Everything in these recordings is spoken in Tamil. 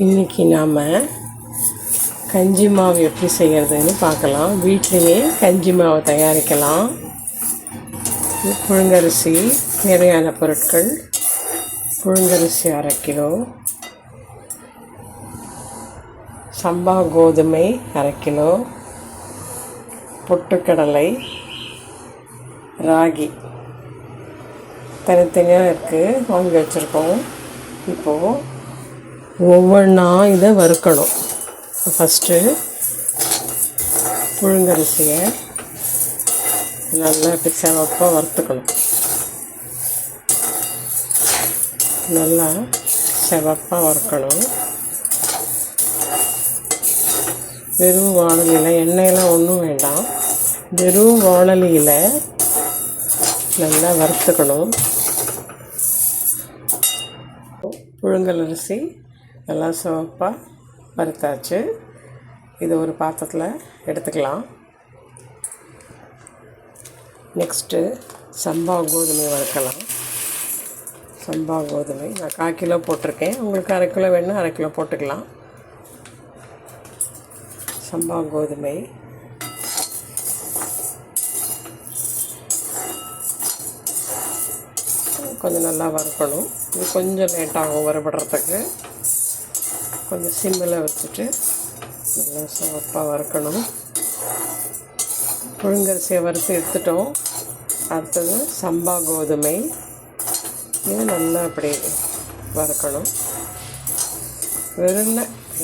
இன்றைக்கி நாம் கஞ்சி மாவு எப்படி செய்கிறதுன்னு பார்க்கலாம். வீட்டிலையே கஞ்சி மாவு தயாரிக்கலாம். புழுங்கரிசி தேவையான பொருட்கள்: புழுங்கரிசி 1/2 கிலோ, சம்பா கோதுமை 1/2 கிலோ, பொட்டுக்கடலை, ராகி தனித்தனியாக இருக்குது, வாங்கி வச்சுருக்கோம். இப்போது ஒவ்வொன்றா இதை வறுக்கணும். ஃபஸ்ட்டு புழுங்கரிசியை நல்லா இப்படி சிவப்பாக வறுத்துக்கணும். நல்லா சிவப்பாக வறுக்கணும். வெறும் வானலியில், எண்ணெயெல்லாம் ஒன்றும் வேண்டாம், வெறும் வானலியில் நல்லா வறுத்துக்கணும். புழுங்கலரிசி நல்லா சிவப்பாக வறுத்தாச்சு. இது ஒரு பாத்திரத்தில் எடுத்துக்கலாம். நெக்ஸ்ட்டு சம்பா கோதுமை வறுக்கலாம். சம்பா கோதுமை நான் 1/4 கிலோ போட்டிருக்கேன். உங்களுக்கு 1/2 கிலோ வேணுன்னா 1/2 கிலோ போட்டுக்கலாம். சம்பா கோதுமை கொஞ்சம் நல்லா வறுக்கணும். இது கொஞ்சம் லேட்டாகும் வறுபடுறதுக்கு. கொஞ்சம் சிம்மில் வச்சுட்டு நல்லா சிவப்பாக வறுக்கணும். புழுங்கரிசியை வறுத்து எடுத்துட்டோம். அடுத்தது சம்பா கோதுமை, இது நல்லா அப்படி வறுக்கணும். வெறும்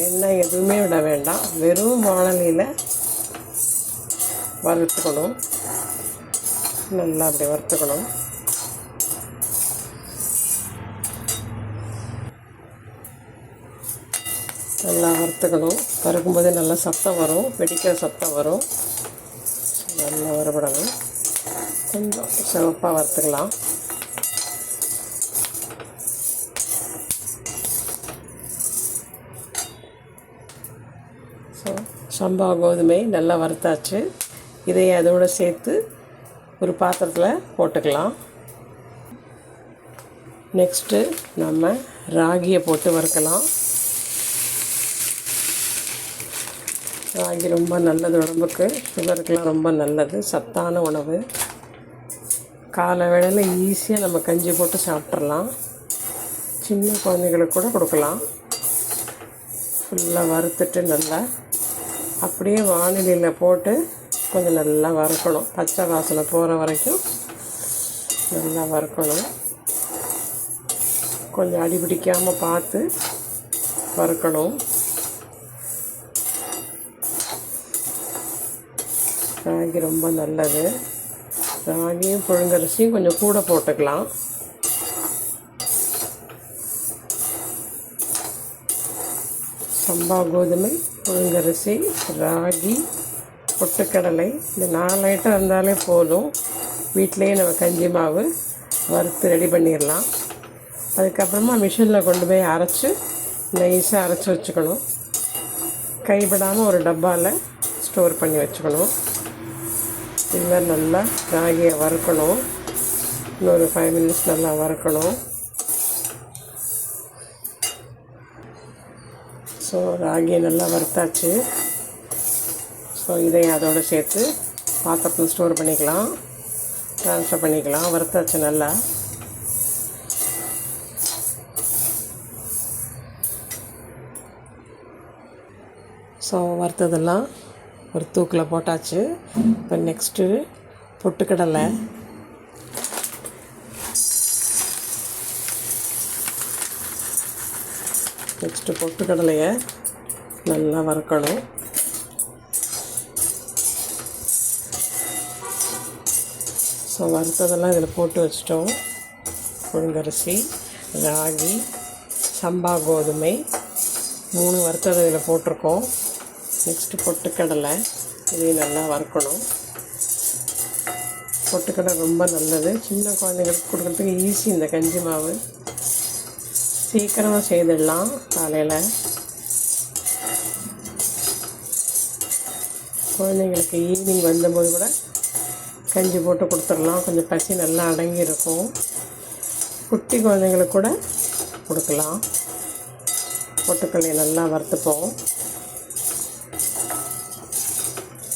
எண்ணெய் எதுவுமே விட வேண்டாம், வெறும் வானலியில் வறுத்துக்கணும். நல்லா அப்படி வறுத்துக்கணும். நல்லா வறுத்துக்கணும். வறுக்கும்போதே நல்லா சத்தம் வரும், வெடிக்கிற சத்தம் வரும். நல்லா வறுபடணும். கொஞ்சம் சிவப்பாக வறுத்துக்கலாம். சம்பா கோதுமை நல்லா வறுத்தாச்சு. இதை அதோடு சேர்த்து ஒரு பாத்திரத்தில் போட்டுக்கலாம். நெக்ஸ்ட்டு நம்ம ராகியை போட்டு வறுக்கலாம். ராகி ரொம்ப நல்லது உடம்புக்கு, சுகருக்கெலாம் ரொம்ப நல்லது, சத்தான உணவு. காலை வேளையில் ஈஸியாக நம்ம கஞ்சி போட்டு சாப்பிட்றலாம். சின்ன குழந்தைங்களுக்கு கூட கொடுக்கலாம். ஃபுல்லாக வறுத்துட்டு நல்லா அப்படியே வானிலையில் போட்டு கொஞ்சம் நல்லா வறுக்கணும். பச்சை வாசனை போகிற வரைக்கும் நல்லா வறுக்கணும். கொஞ்சம் அடி பிடிக்காமல் பார்த்து வறுக்கணும். ராகி ரொம்ப நல்லது. ராகியும் புழுங்கரிசியும் கொஞ்சம் கூட போட்டுக்கலாம். சம்பா கோதுமை, புழுங்கரிசி, ராகி, பொட்டுக்கடலை, இந்த 4 ஐட்டம் இருந்தாலே போதும். வீட்டிலையே நம்ம கஞ்சி மாவு வறுத்து ரெடி பண்ணிடலாம். அதுக்கப்புறமா மிஷினில் கொண்டு போய் அரைச்சி நைஸாக அரைச்சி வச்சுக்கணும். கைப்படாமல் ஒரு டப்பாவில் ஸ்டோர் பண்ணி வச்சுக்கணும். இது நல்லா ராகியை வறுக்கணும். இன்னொரு 5 மினிட்ஸ் நல்லா வறுக்கணும். ஸோ ராகியை நல்லா வறுத்தாச்சு. ஸோ இதை அதோடு சேர்த்து பாத்திரத்தில் ஸ்டோர் பண்ணிக்கலாம், ட்ரான்ஸ்ஃபர் பண்ணிக்கலாம். வறுத்தாச்சு நல்லா. ஸோ வறுத்ததெல்லாம் ஒரு தூக்கில் போட்டாச்சு. இப்போ நெக்ஸ்ட்டு பொட்டுக்கடலை, பொட்டுக்கடலையை நல்லா வறுக்கணும். ஸோ வறுத்ததெல்லாம் இதில் போட்டு வச்சிட்டோம். புழுங்கரிசி, ராகி, சம்பா கோதுமை 3 வறுத்தது இதில் போட்டிருக்கோம். நெக்ஸ்ட்டு பொட்டுக்கடலை, இதையும் நல்லா வறுக்கணும். பொட்டுக்கடலை ரொம்ப நல்லது, சின்ன குழந்தைங்களுக்கு கொடுக்குறதுக்கு ஈஸி. இந்த கஞ்சி மாவு சீக்கிரமாக செய்திடலாம். காலையில் குழந்தைங்களுக்கு ஈவினிங் வந்தபோது கூட கஞ்சி போட்டு கொடுத்துடலாம். கொஞ்சம் பசி நல்லா அடங்கி இருக்கும். குட்டி குழந்தைங்களுக்கு கூட கொடுக்கலாம். பொட்டுக்கடலையை நல்லா வறுத்துப்போம்.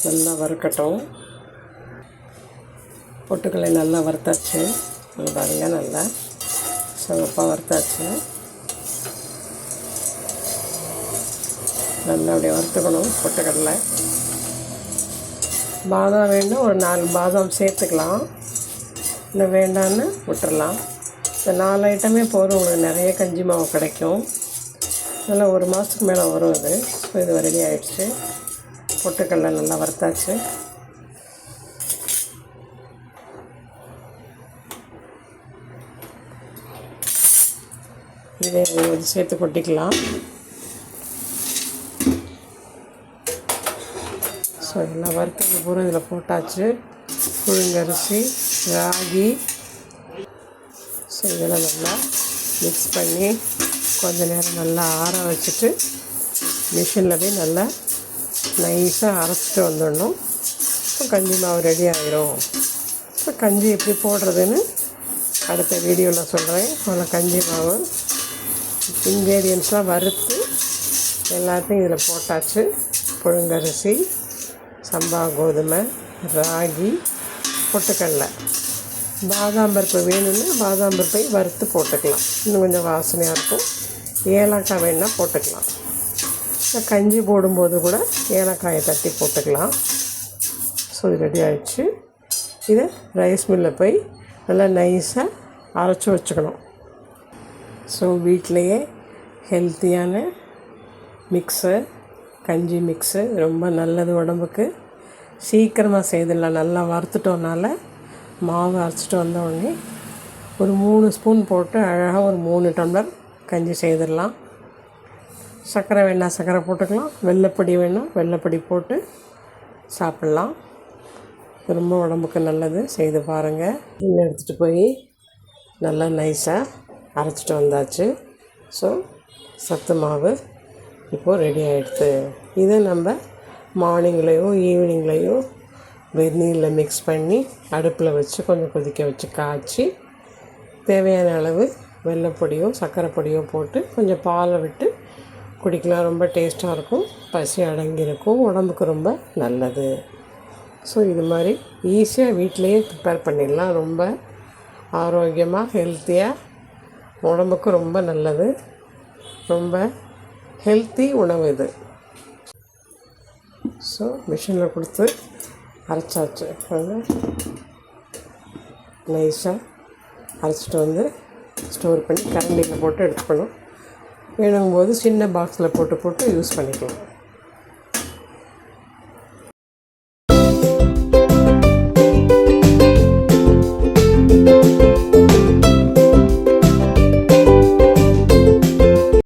நல்லா வறுக்கட்டும். பொட்டுக்கடலை நல்லா வறுத்தாச்சு. பாருங்கள், நல்லா சிவப்பாக வறுத்தாச்சு. நல்லா அப்படியே வறுத்துக்கணும் பொட்டுக்கடலை. பாதாம் வேணும், ஒரு 4 பாதாம் சேர்த்துக்கலாம், இல்லை வேண்டான்னு விட்டுறலாம். இந்த 4 ஐட்டமே போதும், உங்களுக்கு நிறைய கஞ்சி மாவு கிடைக்கும். நல்லா 1 மாதத்துக்கு மேலே வரும் இது. ஸோ இது ரெடி ஆகிடுச்சு. பொட்டுக்கடலை நல்லா வறுத்தாச்சு. இதை சேர்த்து கொட்டிக்கலாம். ஸோ எல்லாம் வறுத்தது பூரா இதில் போட்டாச்சு. புழுங்கரிசி, ராகி. ஸோ இதெல்லாம் நல்லா மிக்ஸ் பண்ணி கொஞ்சம் நேரம் நல்லா ஆற வச்சுட்டு மிஷினில் போய் நல்லா நைஸாக அரைச்சிட்டு வந்துடணும். இப்போ கஞ்சி மாவு ரெடி ஆகிரும். இப்போ கஞ்சி எப்படி போடுறதுன்னு அடுத்த வீடியோவில் சொல்கிறேன். அதில் கஞ்சி மாவு இன்க்ரீடியன்ட்ஸ்லாம் வறுத்து எல்லாத்தையும் இதில் போட்டாச்சு. புழுங்கரிசி, சம்பா கோதுமை, ராகி, பொட்டுக்கடலை. பாதாம் பருப்பு வேணும்னா பாதாம் பருப்பை வறுத்து போட்டுக்கலாம், இன்னும் கொஞ்சம் வாசனையாக இருக்கும். ஏலக்காய் வேணுன்னா போட்டுக்கலாம். கஞ்சி போடும்போது கூட ஏலக்காயை தட்டி போட்டுக்கலாம். ஸோ இது ரெடி ஆகிடுச்சு. இதை ரைஸ் மில்லில் போய் நல்லா நைஸாக அரைச்சி வச்சுக்கணும். ஸோ வீட்டிலையே ஹெல்த்தியான மிக்ஸு, கஞ்சி மிக்ஸு ரொம்ப நல்லது உடம்புக்கு. சீக்கிரமாக செய்திடலாம். நல்லா வறுத்துட்டோம்னால மாவு அரைச்சிட்டு வந்தோடனே ஒரு 3 ஸ்பூன் போட்டு அழகாக ஒரு 3 டம்ளர் கஞ்சி செய்திடலாம். சர்க்கரை வேணால் சர்க்கரை போட்டுக்கலாம், வெள்ளைப்பொடி வேணால் வெள்ளைப்பொடி போட்டு சாப்பிட்லாம். ரொம்ப உடம்புக்கு நல்லது. செய்து பாருங்கள். இன்னும் எடுத்துகிட்டு போய் நல்லா நைஸாக அரைச்சிட்டு வந்தாச்சு. ஸோ சத்து மாவு இப்போது ரெடி ஆகிடுது. இதை நம்ம மார்னிங்லேயோ ஈவினிங்லேயோ வெந்நீரில் மிக்ஸ் பண்ணி அடுப்பில் வச்சு கொஞ்சம் கொதிக்க வச்சு காய்ச்சி தேவையான அளவு வெள்ளைப்பொடியோ சர்க்கரை பொடியோ போட்டு கொஞ்சம் பாலை விட்டு குடிக்கலாம். ரொம்ப டேஸ்ட்டாக இருக்கும், பசி அடங்கியிருக்கும், உடம்புக்கு ரொம்ப நல்லது. ஸோ இது மாதிரி ஈஸியாக வீட்டிலையே ப்ரிப்பேர் பண்ணிடலாம். ரொம்ப ஆரோக்கியமாக ஹெல்த்தியாக, உடம்புக்கு ரொம்ப நல்லது. ரொம்ப ஹெல்த்தி உணவு இது. ஸோ மிஷினில் கொடுத்து அரைச்சாச்சு. நைஸாக அரைச்சிட்டு வந்து ஸ்டோர் பண்ணி கரண்டியில் போட்டு எடுத்துக்கணும். வேணுங்கும்போது சின்ன பாக்ஸில் போட்டு யூஸ் பண்ணிக்கலாம்.